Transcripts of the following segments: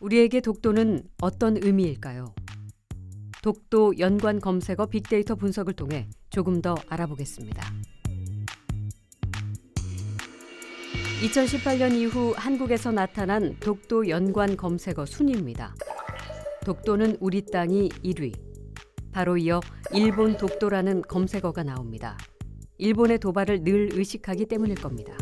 우리에게 독도는 어떤 의미일까요? 독도 연관 검색어 빅데이터 분석을 통해 조금 더 알아보겠습니다. 2018년 이후 한국에서 나타난 독도 연관 검색어 순위입니다. 독도는 우리 땅이 1위. 바로 이어 일본 독도라는 검색어가 나옵니다. 일본의 도발을 늘 의식하기 때문일 겁니다.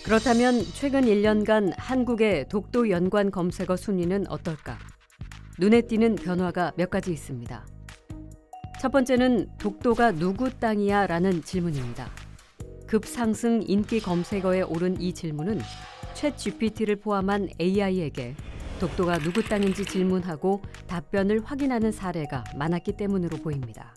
그렇다면 최근 1년간 한국의 독도 연관 검색어 순위는 어떨까? 눈에 띄는 변화가 몇 가지 있습니다. 첫 번째는 독도가 누구 땅이야? 라는 질문입니다. 급상승 인기 검색어에 오른 이 질문은 챗 GPT를 포함한 AI에게 독도가 누구 땅인지 질문하고 답변을 확인하는 사례가 많았기 때문으로 보입니다.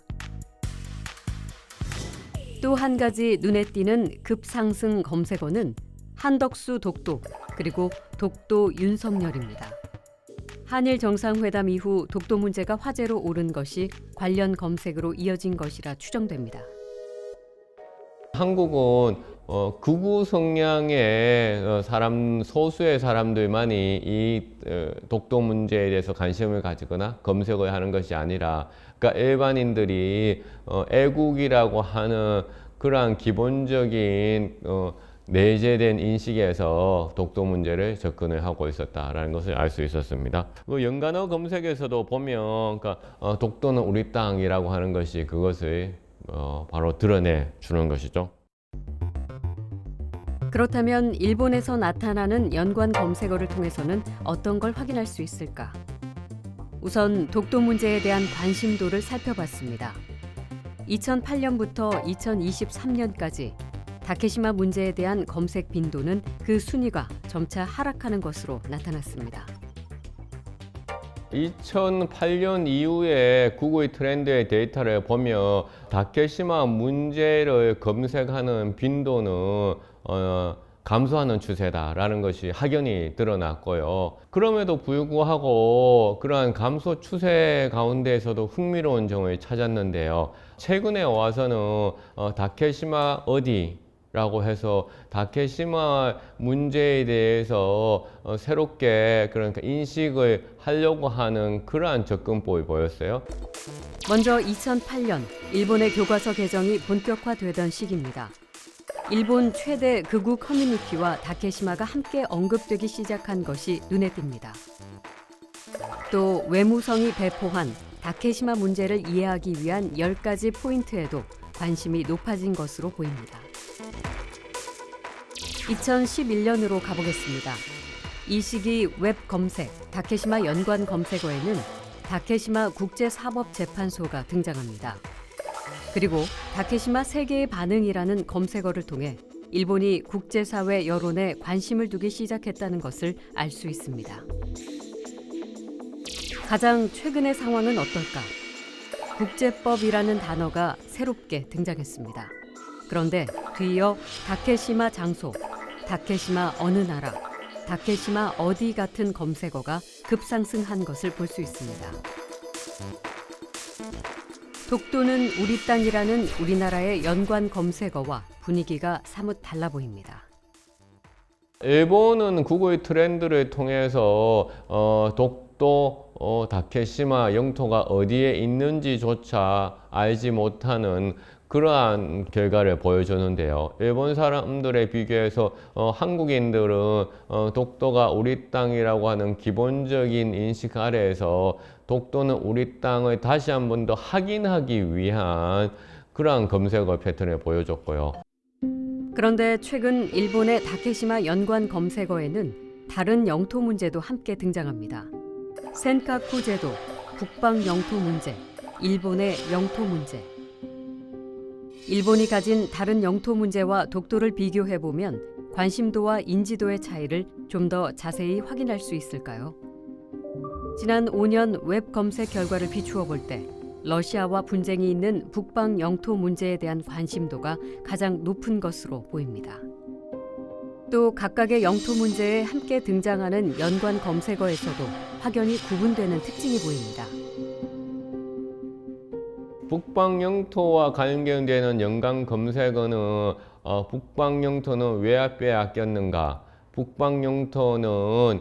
또 한 가지 눈에 띄는 급상승 검색어는 한덕수 독도, 그리고 독도 윤석열입니다. 한일 정상회담 이후 독도 문제가 화제로 오른 것이 관련 검색으로 이어진 것이라 추정됩니다. 한국은 극우 성향의 소수의 사람들만이 이 독도 문제에 대해서 관심을 가지거나 검색을 하는 것이 아니라, 그러니까 일반인들이 애국이라고 하는 그러한 기본적인 내재된 인식에서 독도 문제를 접근을 하고 있었다라는 것을 알 수 있었습니다. 연관어 검색에서도 보면, 그러니까 독도는 우리 땅이라고 하는 것이 그것을 바로 드러내 주는 것이죠. 그렇다면 일본에서 나타나는 연관 검색어를 통해서는 어떤 걸 확인할 수 있을까? 우선 독도 문제에 대한 관심도를 살펴봤습니다. 2008년부터 2023년까지 다케시마 문제에 대한 검색 빈도는 그 순위가 점차 하락하는 것으로 나타났습니다. 2008년 이후에 구글 트렌드의 데이터를 보면 다케시마 문제를 검색하는 빈도는 감소하는 추세다라는 것이 확연히 드러났고요. 그럼에도 불구하고 그러한 감소 추세 가운데에서도 흥미로운 점을 찾았는데요. 최근에 와서는 다케시마 어디라고 해서 다케시마 문제에 대해서 새롭게 그러니까 인식을 하려고 하는 그러한 접근법이 보였어요. 먼저 2008년 일본의 교과서 개정이 본격화되던 시기입니다. 일본 최대 극우 커뮤니티와 다케시마가 함께 언급되기 시작한 것이 눈에 띕니다. 또 외무성이 배포한 다케시마 문제를 이해하기 위한 10가지 포인트에도 관심이 높아진 것으로 보입니다. 2011년으로 가보겠습니다. 이 시기 웹 검색, 다케시마 연관 검색어에는 다케시마 국제사법재판소가 등장합니다. 그리고 다케시마 세계의 반응이라는 검색어를 통해 일본이 국제사회 여론에 관심을 두기 시작했다는 것을 알 수 있습니다. 가장 최근의 상황은 어떨까? 국제법이라는 단어가 새롭게 등장했습니다. 그런데 뒤이어 다케시마 장소, 다케시마 어느 나라, 다케시마 어디 같은 검색어가 급상승한 것을 볼 수 있습니다. 독도는 우리 땅이라는 우리나라의 연관 검색어와 분위기가 사뭇 달라 보입니다. 일본은 구글 트렌드를 통해서 독도, 다케시마 영토가 어디에 있는지조차 알지 못하는 그러한 결과를 보여주는데요. 일본 사람들에 비교해서 한국인들은 독도가 우리 땅이라고 하는 기본적인 인식 아래에서 독도는 우리 땅을 다시 한 번 더 확인하기 위한 그러한 검색어 패턴을 보여줬고요. 그런데 최근 일본의 다케시마 연관 검색어에는 다른 영토 문제도 함께 등장합니다. 센카쿠 제도, 북방 영토 문제, 일본의 영토 문제. 일본이 가진 다른 영토 문제와 독도를 비교해보면 관심도와 인지도의 차이를 좀 더 자세히 확인할 수 있을까요? 지난 5년 웹 검색 결과를 비추어 볼 때 러시아와 분쟁이 있는 북방 영토 문제에 대한 관심도가 가장 높은 것으로 보입니다. 또 각각의 영토 문제에 함께 등장하는 연관 검색어에서도 확연히 구분되는 특징이 보입니다. 북방 영토와 관련되는 연관 검색어는 북방 영토는 왜 빼앗겼는가, 북방 영토는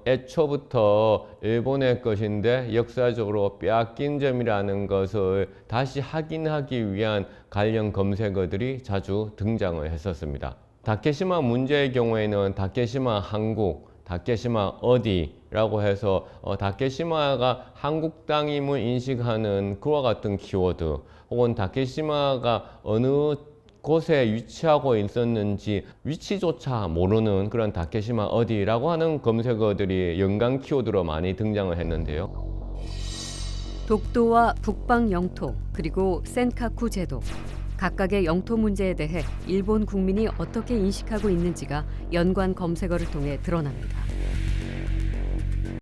애초부터 일본의 것인데 역사적으로 빼앗긴 점이라는 것을 다시 확인하기 위한 관련 검색어들이 자주 등장을 했었습니다. 다케시마 문제의 경우에는 다케시마 한국, 다케시마 어디라고 해서 다케시마가 한국 땅임을 인식하는 그와 같은 키워드, 혹은 다케시마가 어느 곳에 위치하고 있었는지 위치조차 모르는 그런 다케시마 어디라고 하는 검색어들이 연관 키워드로 많이 등장을 했는데요. 독도와 북방 영토 그리고 센카쿠 제도 각각의 영토 문제에 대해 일본 국민이 어떻게 인식하고 있는지가 연관 검색어를 통해 드러납니다.